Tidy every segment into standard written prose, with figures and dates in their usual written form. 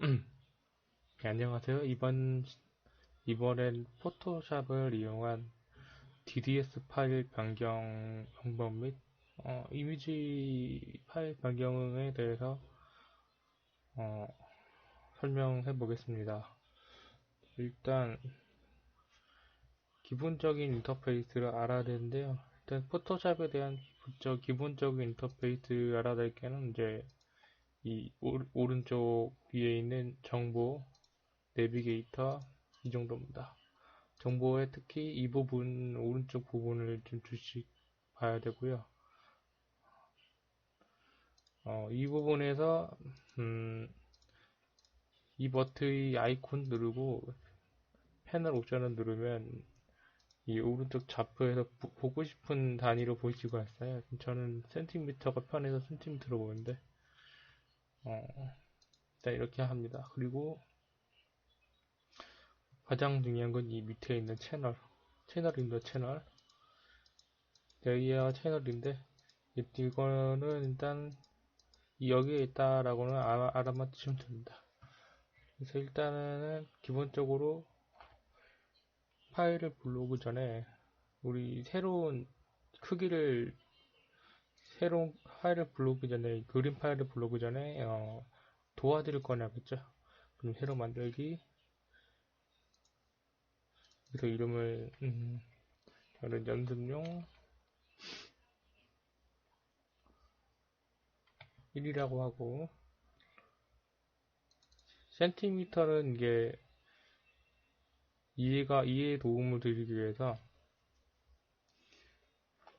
네, 안녕하세요. 이번엔 포토샵을 이용한 DDS 파일 변경 방법 및 이미지 파일 변경에 대해서 어, 설명해 보겠습니다. 일단 기본적인 인터페이스를 알아야 되는데요. 일단 포토샵에 대한 기본적인 인터페이스 알아야 될 게는 이제 이 오른쪽 위에 있는 정보, 내비게이터 이 정도입니다. 정보에 특히 이 부분, 오른쪽 부분을 좀 주식 봐야 되고요. 이 부분에서, 음, 이 버튼의 아이콘 누르고 패널 옵션을 누르면 이 오른쪽 좌표에서 보고 싶은 단위로 보일 수가 있어요. 저는 센티미터가 편해서 센티미터로 보는데, 일단 이렇게 합니다. 그리고 가장 중요한 건 이 밑에 있는 채널입니다. 채널. 레이어 채널인데, 이거는 일단 여기에 있다라고는 알아만 두시면 됩니다. 그래서 일단은 기본적으로 파일을 불러오기 전에 우리 새로운 파일을 불러오기 전에 그림 파일을 불러오기 전에 도화지를 꺼내야겠죠. 그럼 새로 만들기. 그래서 이름을 다른 연습용 1이라고 하고, 센티미터는 이게 이해에 도움을 드리기 위해서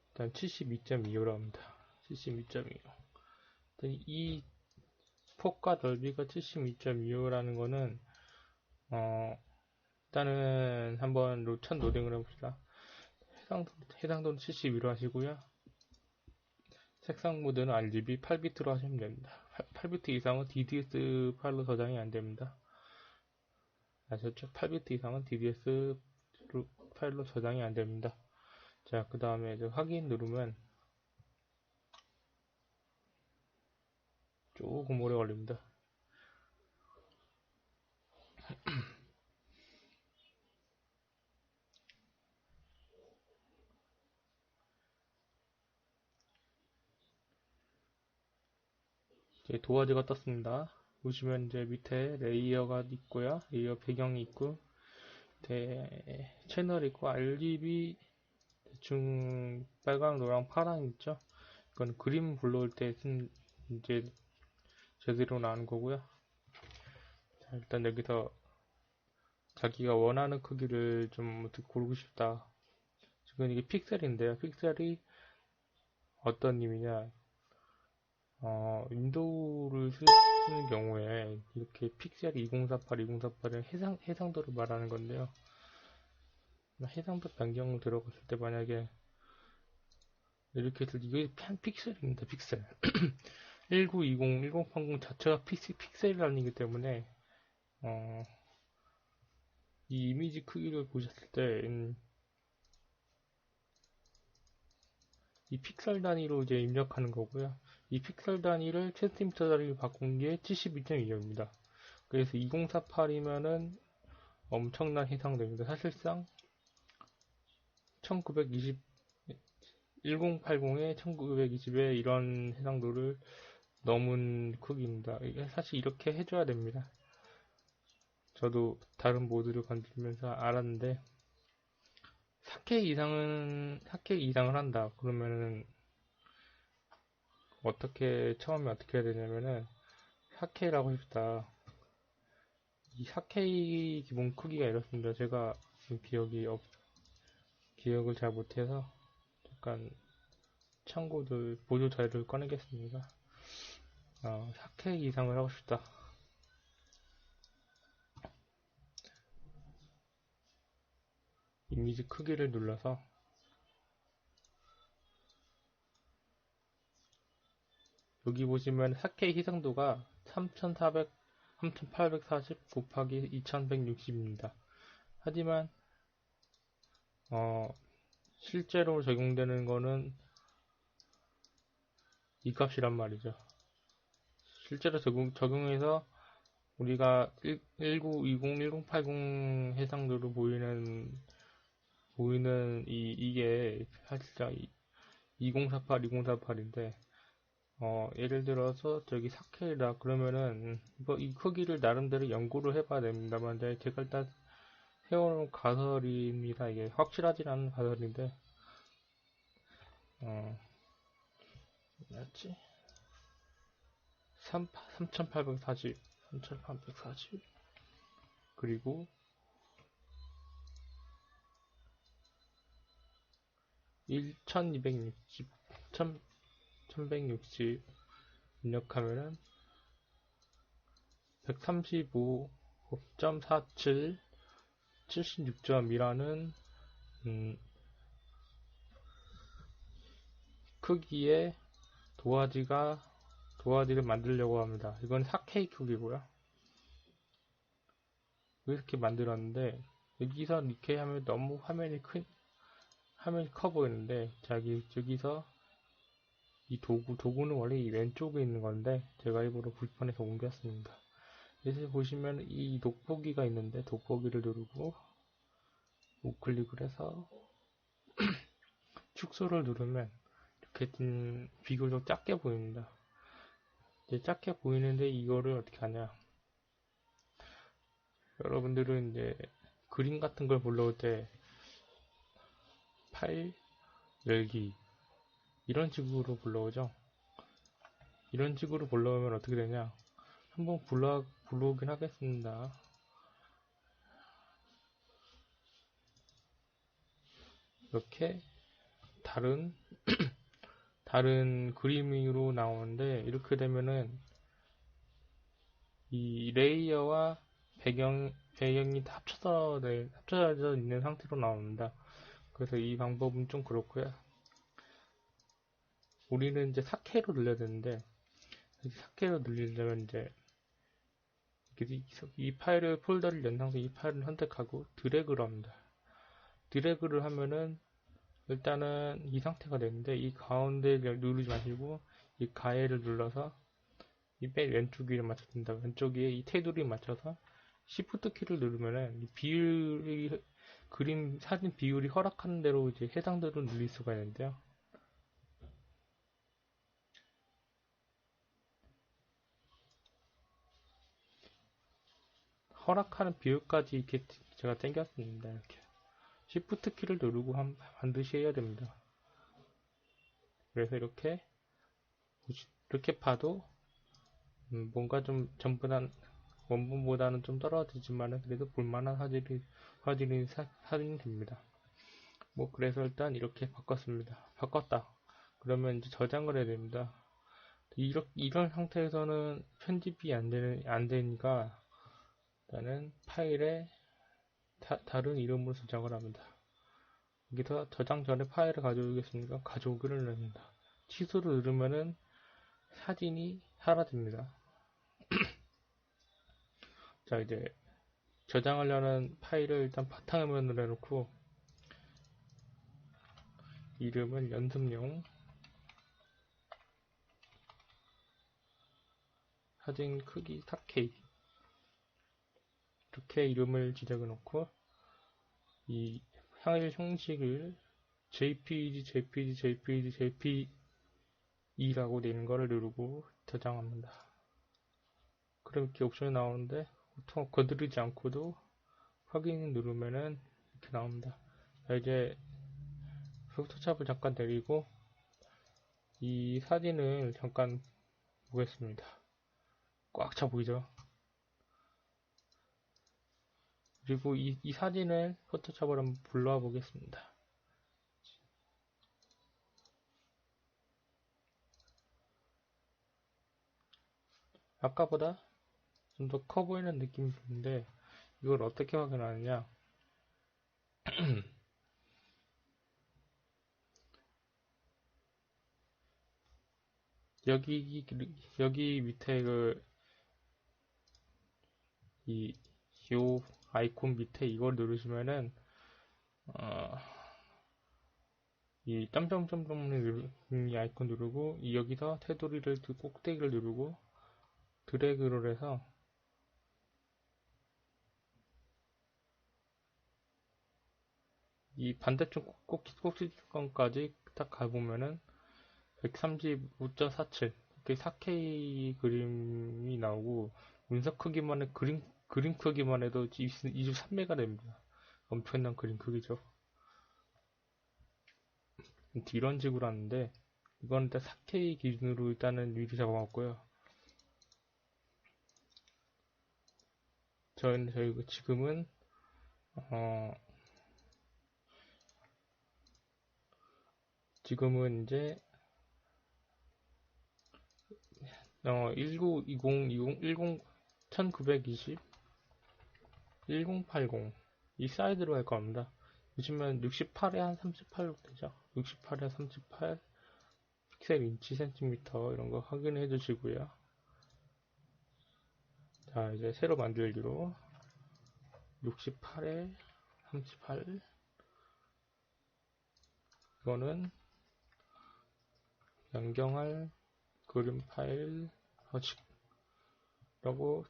일단 72.25로 합니다. 72.25. 이 폭과 넓이가 72.25라는 거는 일단은 한번 첫 로딩을 해봅시다. 해상도는 72로 하시고요. 색상 모드는 RGB 8비트로 하시면 됩니다. 8비트 이상은 DDS 파일로 저장이 안 됩니다. 아셨죠? 8비트 이상은 DDS 파일로 저장이 안 됩니다. 자, 그 다음에 확인 누르면 조금 오래 걸립니다. 이제 도화지가 떴습니다. 보시면 이제 밑에 레이어가 있고요. 레이어 배경이 있고, 채널 있고, RGB 대충 빨강, 노랑, 파랑 있죠? 이건 그림 불러올 때 쓴 이제 제대로 나오는 거고요. 자, 일단 여기서 자기가 원하는 크기를 좀 어떻게 고르고 싶다. 지금 이게 픽셀인데요. 픽셀이 어떤 의미냐? 윈도우를 쓰는 경우에 이렇게 픽셀이 2048, 2048은 해상도를 말하는 건데요. 해상도 변경을 들어갔을 때 만약에 이렇게 해서 이게 픽셀입니다. 픽셀. 1920, 1080 자체가 픽셀이라는 얘기 때문에 이 이미지 크기를 보셨을 때 이 픽셀 단위로 이제 입력하는 거고요. 이 픽셀 단위를 센티미터 단위로 바꾼 게 72.25입니다. 그래서 2048이면은 엄청난 해상도입니다. 사실상 1920, 1080에 1920에 이런 해상도를 넘은 크기입니다. 사실 이렇게 해줘야 됩니다. 저도 다른 모드를 건드리면서 알았는데 4K 이상을 한다. 그러면은 처음에 어떻게 해야 되냐면은 4K라고 했다. 이 4K 기본 크기가 이렇습니다. 제가 지금 기억을 잘 못해서 잠깐 보조 자료를 꺼내겠습니다. 4K 이상을 하고 싶다. 이미지 크기를 눌러서 여기 보시면 4K 해상도가 3840 곱하기 2160입니다. 하지만 실제로 적용되는 거는 이 값이란 말이죠. 실제로 적용해서 우리가 19, 20, 1080 해상도로 보이는 이게 사실상 2048, 2048인데, 예를 들어서 저기 4K라 그러면은 뭐 이 크기를 나름대로 연구를 해봐야 됩니다만, 제가 일단 세워놓은 가설입니다. 이게 확실하진 않은 가설인데, 뭐였지? 3840, 3840, 그리고 1260, 1160 입력하면은 135.47, 76점이라는 크기의 도화지를 만들려고 합니다. 이건 4K 크기고요. 이렇게 만들었는데 여기서 이렇게 하면 너무 화면이 커 보이는데, 여기서 이 도구는 원래 이 왼쪽에 있는 건데 제가 일부러 불편해서 옮겼습니다. 그래서 보시면 이 돋보기가 있는데, 돋보기를 누르고 우클릭을 해서 축소를 누르면 이렇게 비교적 작게 보입니다. 이제 작게 보이는데 이거를 어떻게 하냐? 여러분들은 이제 그림 같은 걸 불러올 때 파일 열기 이런 식으로 불러오죠. 이런 식으로 불러오면 어떻게 되냐? 한번 불러오긴 하겠습니다. 이렇게 다른 그림으로 나오는데, 이렇게 되면은 이 레이어와 배경이 다 합쳐져 있는 상태로 나옵니다. 그래서 이 방법은 좀 그렇고요. 우리는 이제 4K로 늘려야 되는데, 4K로 늘리려면 이제 이 폴더를 연 상태 이 파일을 선택하고 드래그를 합니다. 드래그를 하면은 일단은 이 상태가 되는데, 이 가운데를 누르지 마시고 이 가해를 눌러서 이 맨 왼쪽 위를 맞춰줍니다. 왼쪽 위에 이 테두리 맞춰서 Shift 키를 누르면은 이 사진 비율이 허락하는 대로 이제 해상도를 늘릴 수가 있는데요. 허락하는 비율까지 이렇게 제가 당겼습니다. 이렇게 Shift 키를 누르고 반드시 해야 됩니다. 그래서 이렇게 봐도 뭔가 좀 원본보다는 좀 떨어지지만은 그래도 볼만한 사진이 됩니다. 뭐 그래서 일단 이렇게 바꿨다. 그러면 이제 저장을 해야 됩니다. 이런 상태에서는 편집이 안 되니까 일단은 파일에 다른 이름으로 저장을 합니다. 여기서 저장 전에 파일을 가져오겠습니까? 가져오기를 누릅니다. 취소를 누르면은 사진이 사라집니다. 자, 이제 저장하려는 파일을 일단 바탕화면으로 해놓고 이름은 연습용 사진 크기 4K 이렇게 이름을 지정해 놓고 이 파일 형식을 JPEG라고 되는 거를 누르고 저장합니다. 그럼 이렇게 옵션이 나오는데 보통 건드리지 않고도 확인 누르면은 이렇게 나옵니다. 자, 이제 포토샵을 잠깐 내리고 이 사진을 잠깐 보겠습니다. 꽉 차 보이죠? 그리고 이 사진을 포토샵으로 한번 불러와 보겠습니다. 아까보다 좀 더 커 보이는 느낌이 드는데, 이걸 어떻게 확인하느냐? 여기 밑에 요 아이콘 밑에 이걸 누르시면은, 이 점점점점 이 아이콘 누르고, 여기서 꼭대기를 누르고, 드래그를 해서, 이 반대쪽 꼭지점까지 딱 가보면은 135.47 이렇게 4K 그림이 나오고 문서 크기만 해 그림 크기만 해도 23메가 됩니다. 엄청난 그림 크기죠. 이런 식으로 하는데 이건 일단 4K 기준으로 일단은 미리 잡아놨고요. 저희 지금은 지금은 이제 1920 1080 이 사이즈로 할 겁니다. 보시면 68에 한 38로 되죠. 68에 한 38 픽셀 인치 센티미터 이런 거 확인해 주시고요. 자, 이제 새로 만들기로 68에 38 이거는 변경할 그림 파일 서식라고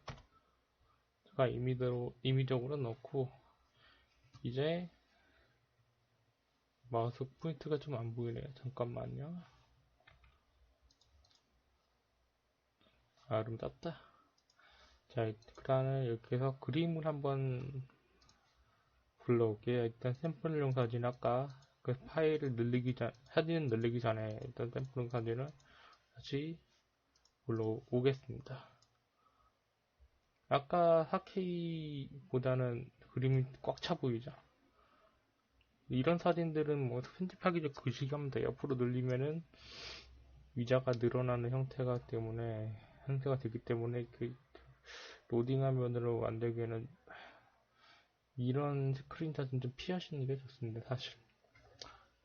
제가 임의적으로 넣고 이제 마우스 포인트가 좀 안 보이네요. 잠깐만요. 좀 떴다. 자, 그 다음에 이렇게 해서 그림을 한번 불러올게요. 일단 샘플용 사진 아까 그 파일을 사진을 늘리기 전에 일단 샘플용 사진을 다시 불러오겠습니다. 아까 4K보다는 그림이 꽉 차 보이죠? 이런 사진들은 뭐 편집하기 좀 거시기합니다. 옆으로 늘리면은 위자가 늘어나는 형태가 되기 때문에 그 로딩 화면으로 만들기에는 이런 스크린 사진 좀 피하시는 게 좋습니다. 사실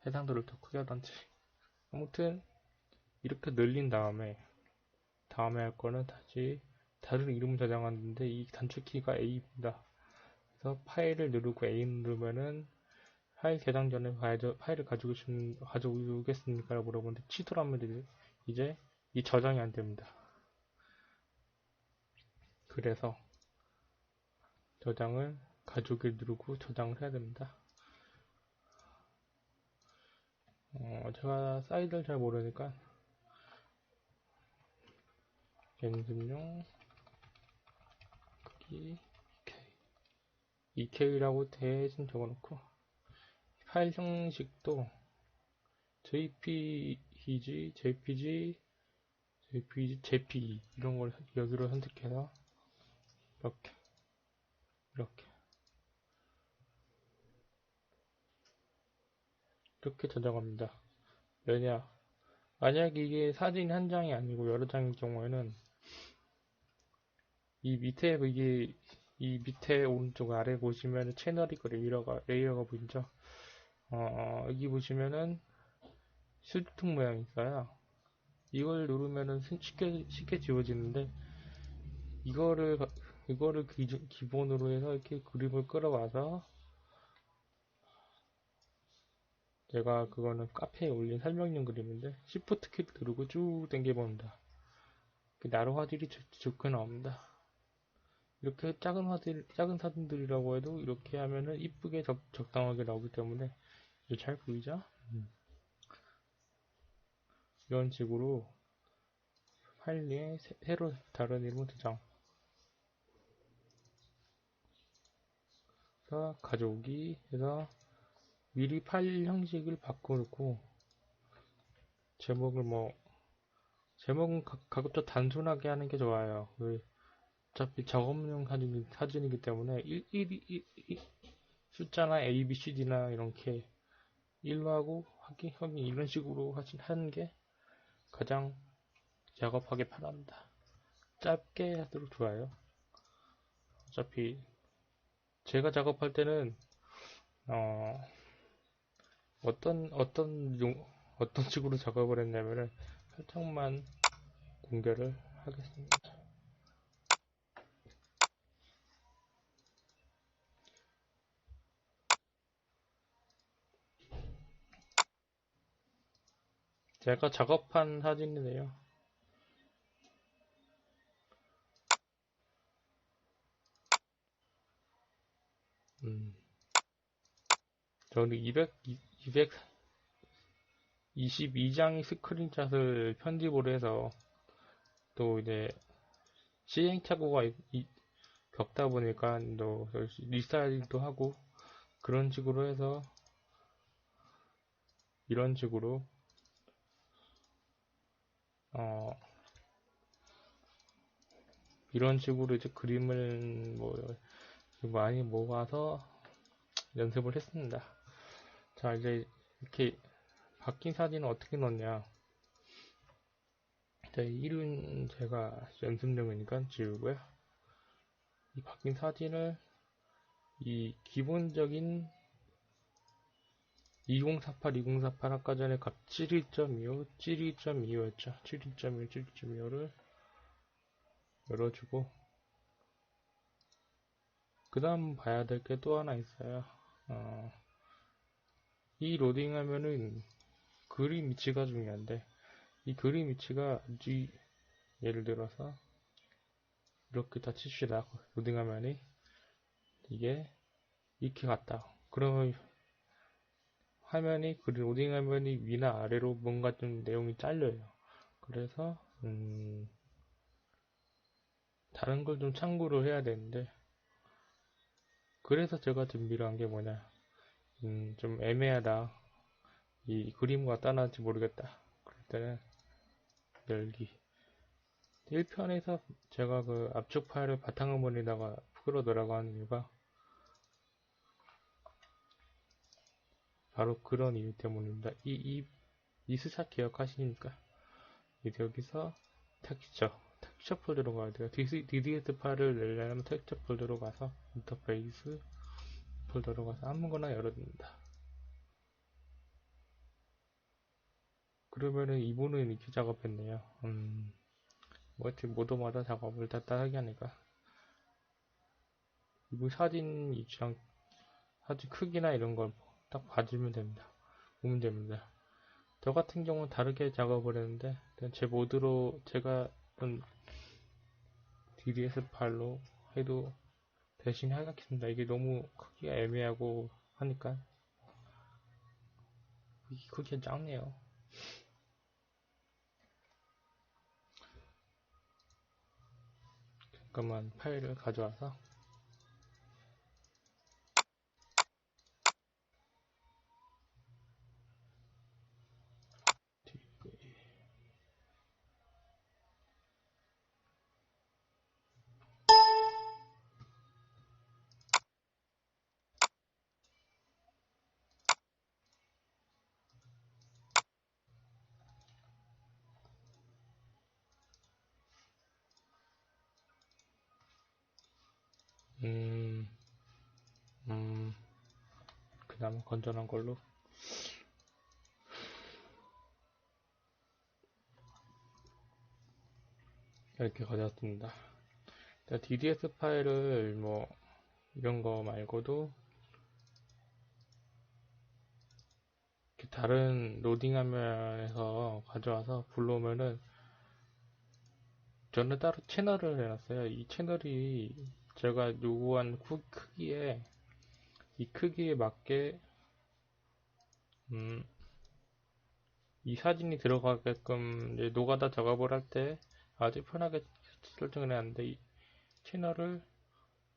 해상도를 더 크게 하던지. 아무튼 이렇게 늘린 다음에 할 거는 다시 다른 이름 저장하는데 이 단축키가 A입니다. 그래서 파일을 누르고 A 누르면은 파일 저장 전에 파일을 가져오겠습니까? 라고 물어보는데 취소를 하면 이제 이 저장이 안 됩니다. 그래서 저장을 가져오기 누르고 저장을 해야 됩니다. 제가 사이즈를 잘 모르니까 연습용 크기 2K라고 대신 적어놓고 파일 형식도 JPG 이런 걸 여기로 선택해서 이렇게 저장합니다. 만약 이게 사진 한 장이 아니고 여러 장일 경우에는 이 밑에 오른쪽 아래 보시면 채널 있고 레이어가 보이죠? 여기 보시면은 수두통 모양이 있어요. 이걸 누르면은 쉽게 지워지는데 이거를 기본으로 해서 이렇게 그림을 끌어와서 제가 그거는 카페에 올린 설명용 그림인데 Shift 키 누르고 쭉 당겨봅니다. 나로 화질이 좋게 나옵니다. 이렇게 작은 사진들이라고 해도 이렇게 하면은 이쁘게 적당하게 나오기 때문에 잘 보이죠? 이런 식으로 파일에 새로 다른 이름을 저장. 그래서 가져오기 해서 미리 파일 형식을 바꿔놓고 제목은 가급적 단순하게 하는 게 좋아요. 어차피 작업용 사진이기 때문에 숫자나 A, B, C, D나 이렇게 1로 하고 확인 이런 식으로 하는 게 가장 작업하기 편합니다. 짧게 하도록 좋아요. 어차피 제가 작업할 때는 어떤 식으로 작업을 했냐면은 살짝만 공개를 하겠습니다. 제가 작업한 사진이네요. 저는 222장의 스크린샷을 편집을 해서 또 이제 시행착오가 겪다 보니까 또 리스타일도 하고 그런 식으로 해서 이런 식으로 이런 식으로 이제 그림을 많이 모아서 연습을 했습니다. 자, 이제 이렇게 바뀐 사진은 어떻게 넣냐. 자, 이름 제가 연습 중이니까 지우고요. 이 바뀐 사진을 이 기본적인 2048 아까 전에 값 72.25, 72.25였죠. 72.25, 72.25를 열어주고 그 다음 봐야 될 게 또 하나 있어요. 이 로딩 하면은 그림 위치가 중요한데 이 그림 위치가 예를 들어서 이렇게 다 칩시다. 로딩 화면이 이게 이렇게 갔다. 그러면 로딩 화면이 위나 아래로 뭔가 좀 내용이 잘려요. 그래서 다른 걸 좀 참고를 해야 되는데 그래서 제가 준비를 한 게 뭐냐, 좀 애매하다, 이 그림과 따라할지 모르겠다, 그럴 때는 열기 1편에서 제가 그 압축 파일을 바탕화면에다가 끌어넣으라고 하는 이유가 바로 그런 이유 때문입니다. 이 스샷 기억하시니까 이제 여기서 텍스처 폴더로 가야 돼요. DDS 파일을 내려면 텍스처 폴더로 가서 인터페이스 폴더로 가서 아무거나 열어줍니다. 그러면은 이분은 이렇게 작업했네요. 하여튼 모드마다 작업을 다 하게 하니까 이분 사진 위치랑 사진 크기나 이런 걸 딱 봐주면 됩니다. 보면 됩니다. 저 같은 경우는 다르게 작업을 했는데 제 모드로 제가 DDS 파일로 해도 대신 하겠습니다. 이게 너무 크기가 애매하고 하니까 크기가 작네요. 잠깐만 파일을 가져와서 그 다음에 건전한 걸로 이렇게 가져왔습니다. DDS 파일을 이런 거 말고도 다른 로딩 화면에서 가져와서 불러오면은 저는 따로 채널을 해놨어요. 이 채널이 제가 요구한 이 크기에 맞게 이 사진이 들어가게끔 이제 노가다 작업을 할 때 아주 편하게 설정을 해야 하는데 이 채널을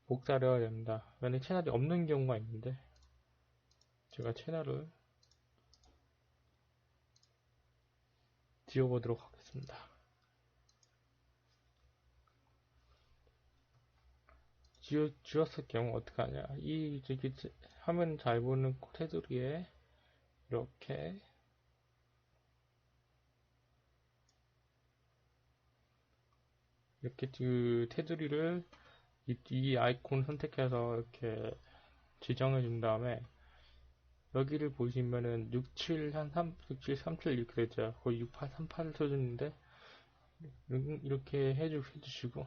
복사를 해야 됩니다. 만약에 채널이 없는 경우가 있는데 제가 채널을 지워보도록 하겠습니다. 지웠을 경우 어떻게 하냐, 저기 화면 잘 보는 테두리에 이렇게 그 테두리를 이 아이콘 선택해서 이렇게 지정해 준 다음에 여기를 보시면은 6737 이렇게 되죠. 거의 6838 수준인데 이렇게 해주시고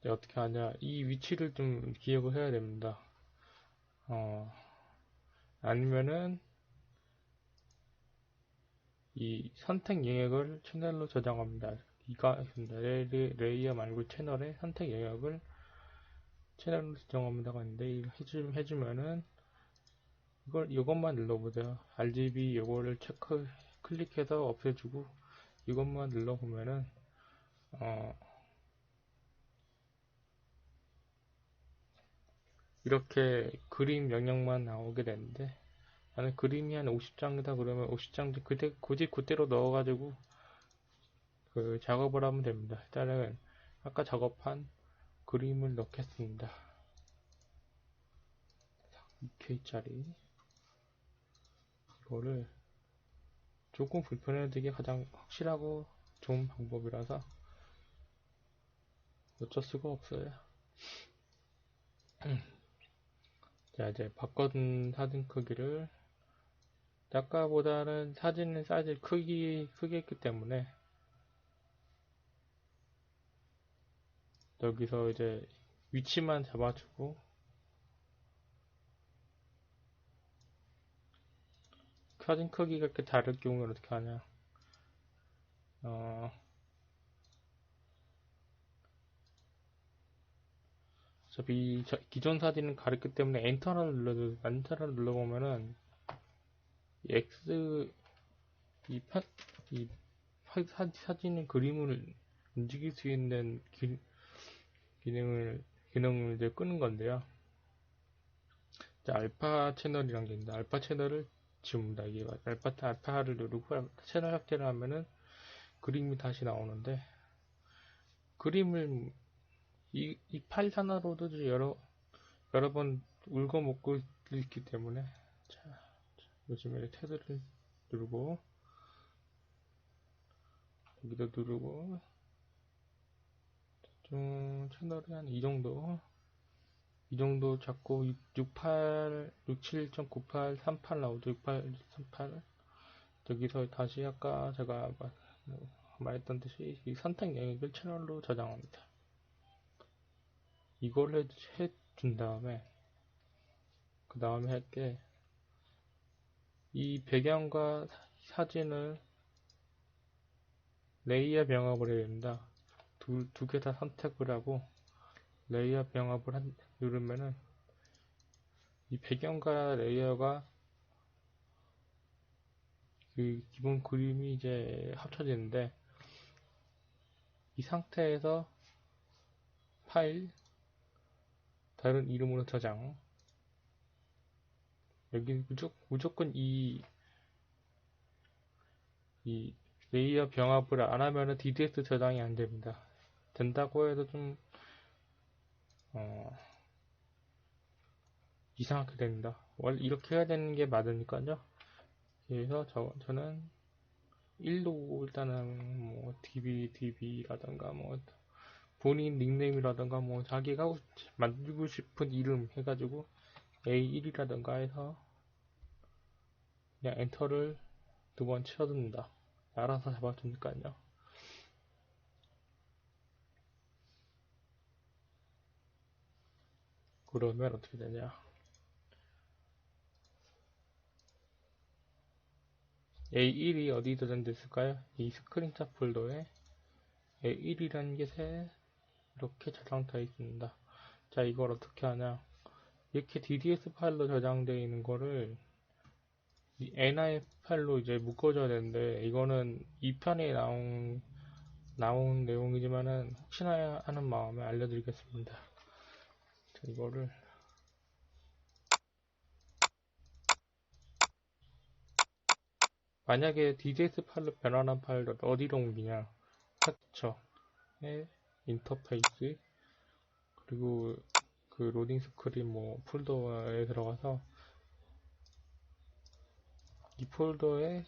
어떻게 하냐, 이 위치를 좀 기억을 해야 됩니다. 아니면은 이 선택 영역을 채널로 저장합니다. 2가 있습니다. 레이어 말고 채널의 선택 영역을 채널로 지정합니다가 있는데, 이거 해주면은, 이것만 눌러보세요. RGB 요거를 클릭해서 없애주고, 이것만 눌러보면은, 이렇게 그림 영역만 나오게 되는데, 나는 그림이 한 50장이다 그러면 50장 굳이 그대로 넣어가지고 그 작업을 하면 됩니다. 일단은 아까 작업한 그림을 넣겠습니다. 2K짜리 이거를 조금 불편해지게 가장 확실하고 좋은 방법이라서 어쩔 수가 없어요. 자, 이제 바꿔둔 사진 크기를 아까보다는 사진 사이즈 크게 했기 때문에 여기서 이제 위치만 잡아주고 사진 크기가 이렇게 다를 경우는 어떻게 하냐. 어차피 기존 사진은 가렸기 때문에 엔터를 눌러보면은 X 이, 파, 이 사진의 그림을 움직일 수 있는 기능을 이제 끄는 건데요. 이제 알파 채널이란 게 있는데 알파 채널을 지웁니다. 이게 알파를 누르고 채널 확대를 하면은 그림이 다시 나오는데 그림을 이 파일 하나로도 여러 번 울고 먹고 있기 때문에 자, 요즘에 테두를 누르고 여기도 누르고 좀 채널이 한 이 정도 잡고 67.9838 나오죠. 6838 여기서 다시 아까 제가 말했던 듯이 이 선택 영역을 채널로 저장합니다. 이걸 해준 다음에 그 다음에 할 게 이 배경과 사진을 레이어 병합을 해야 됩니다. 두 개 다 선택을 하고 레이어 병합을 누르면은 이 배경과 레이어가 그 기본 그림이 이제 합쳐지는데 이 상태에서 파일 다른 이름으로 저장 여기 무조건 이 레이어 병합을 안 하면은 DDS 저장이 안 됩니다. 된다고 해도 좀 이상하게 됩니다. 원래 이렇게 해야 되는 게 맞으니까요. 그래서 저는 1로 일단은 뭐 DB라던가 뭐 본인 닉네임이라던가 뭐 자기가 만들고 싶은 이름 해가지고 A1이라던가 해서 그냥 엔터를 2번 치워둡니다. 알아서 잡아주니까요. 그러면 어떻게 되냐. A1이 어디 저장되어 있을까요? 이 스크린샷 폴더에 A1이라는 게 이렇게 저장되어 있습니다. 자, 이걸 어떻게 하냐. 이렇게 DDS 파일로 저장되어 있는 거를 이 NIF 파일로 이제 묶어줘야 되는데, 이거는 2편에 나온 내용이지만은, 혹시나 하는 마음에 알려드리겠습니다. 자, 이거를, 만약에 DDS 파일로 변환한 파일을 어디로 옮기냐. 텍스처에 인터페이스, 그리고 그 로딩 스크린 뭐 폴더에 들어가서 이 폴더에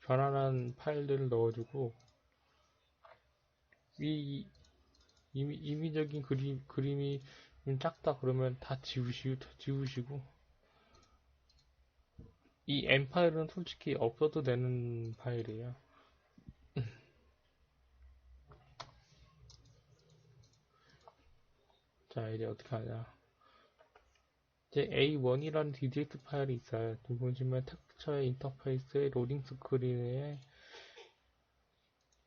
변환한 파일들을 넣어주고 이 임의적인 그림이 좀 작다 그러면 다 지우시고 이 M 파일은 솔직히 없어도 되는 파일이에요. 자, 이제 어떻게 하냐. 이제 A1이라는 DDX 파일이 있어요. 지금 보시면 텍스처의 인터페이스의 로딩 스크린에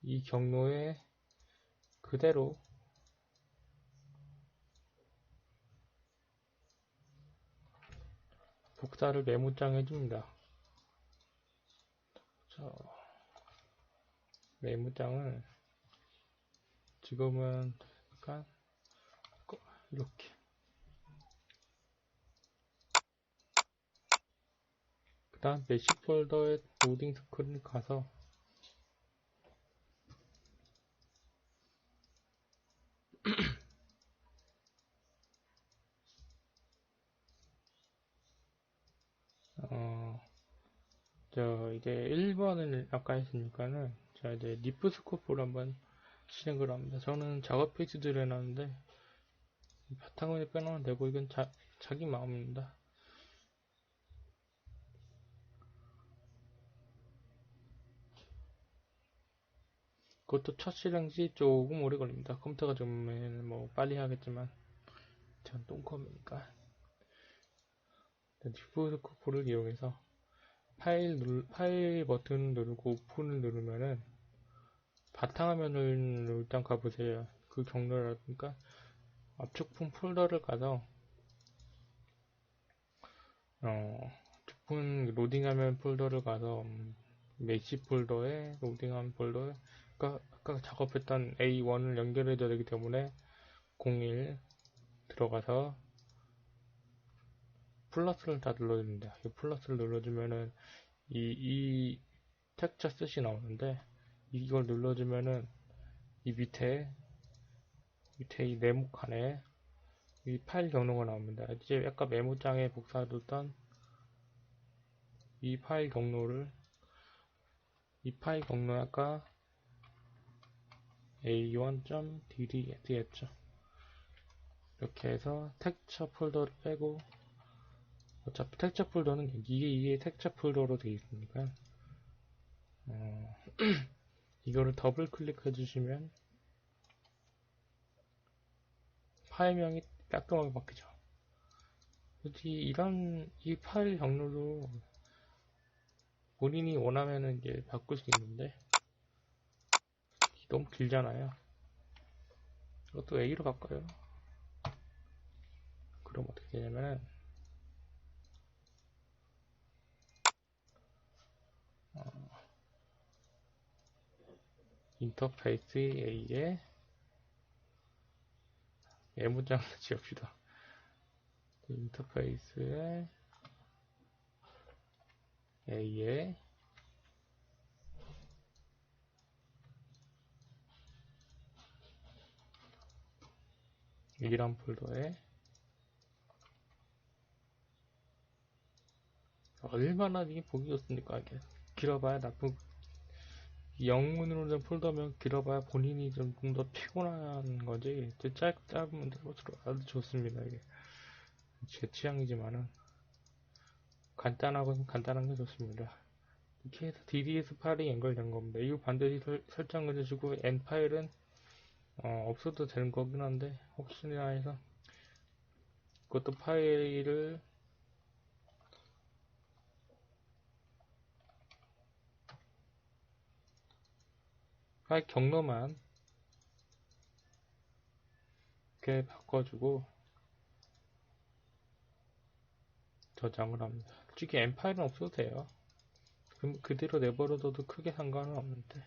이 경로에 그대로 복사를 메모장 해줍니다. 메모장을 지금은 약간 이렇게 그 다음 메시 폴더에 로딩 스크린 가서 이제 1번을 아까 했으니까는 자 이제 리프 스코프를 한번 진행을 합니다. 저는 작업 페이지를 해놨는데 바탕화면에 빼놓으면 되고 이건 자기 마음입니다. 그것도 첫 실행시 조금 오래 걸립니다. 컴퓨터가 좀 뭐 빨리 하겠지만 전 똥컴이니까. 리프 스코프를 이용해서 파일 버튼 누르고 오픈을 누르면은 바탕화면을 일단 가보세요. 그 경로라든가 압축품 폴더를 가서 압축품 로딩하면 폴더를 가서 메시 폴더에 로딩한 폴더에 아까 작업했던 A1을 연결해줘야 되기 때문에 01 들어가서 플러스를 다 눌러줍니다. 이 플러스를 눌러주면은 이 텍스처 셋이 나오는데 이걸 눌러주면은 이 밑에 이 네모칸에 이 파일 경로가 나옵니다. 이제 아까 메모장에 복사해뒀던 이 파일 경로에 아까 a1.dd였죠. 이렇게 해서 텍스처 폴더를 빼고 어차피 텍스처 폴더는 이게 텍스처 폴더로 되어 있으니까 이거를 더블 클릭해 주시면 파일명이 깔끔하게 바뀌죠. 이 파일 경로도 본인이 원하면은 이제 바꿀 수 있는데 너무 길잖아요. 이것도 A로 바꿔요. 그럼 어떻게 되냐면은 인터페이스 A에 메모장을 지읍시다. 인터페이스에 A에 이란 폴더에 얼마나 이게 보기 좋습니까? 이게 길어봐야 나쁜 영문으로 된 폴더면 길어봐야 본인이 좀 더 피곤한 거지. 짧으면 될수록 아주 좋습니다. 이게 제 취향이지만은 간단한 게 좋습니다. 이렇게 해서 DDS 파일이 연결된 겁니다. 이거 반드시 설정을 해주시고 N 파일은 없어도 되는 거긴 한데 혹시나 해서 그것도 파일 경로만 이렇게 바꿔주고 저장을 합니다. 솔직히 M 파일은 없어도 돼요. 그대로 내버려둬도 크게 상관은 없는데.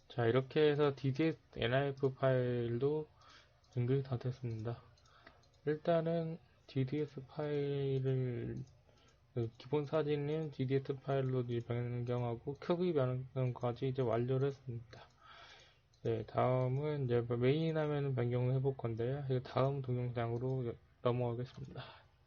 자, 이렇게 해서 DDS NIF 파일도 연결이 다 됐습니다. 일단은 DDS 파일을 기본 사진은 DDS 파일로 변경하고 크기 변경까지 이제 완료를 했습니다. 네, 다음은 이제 메인 화면 변경을 해볼 건데요. 다음 동영상으로 넘어가겠습니다.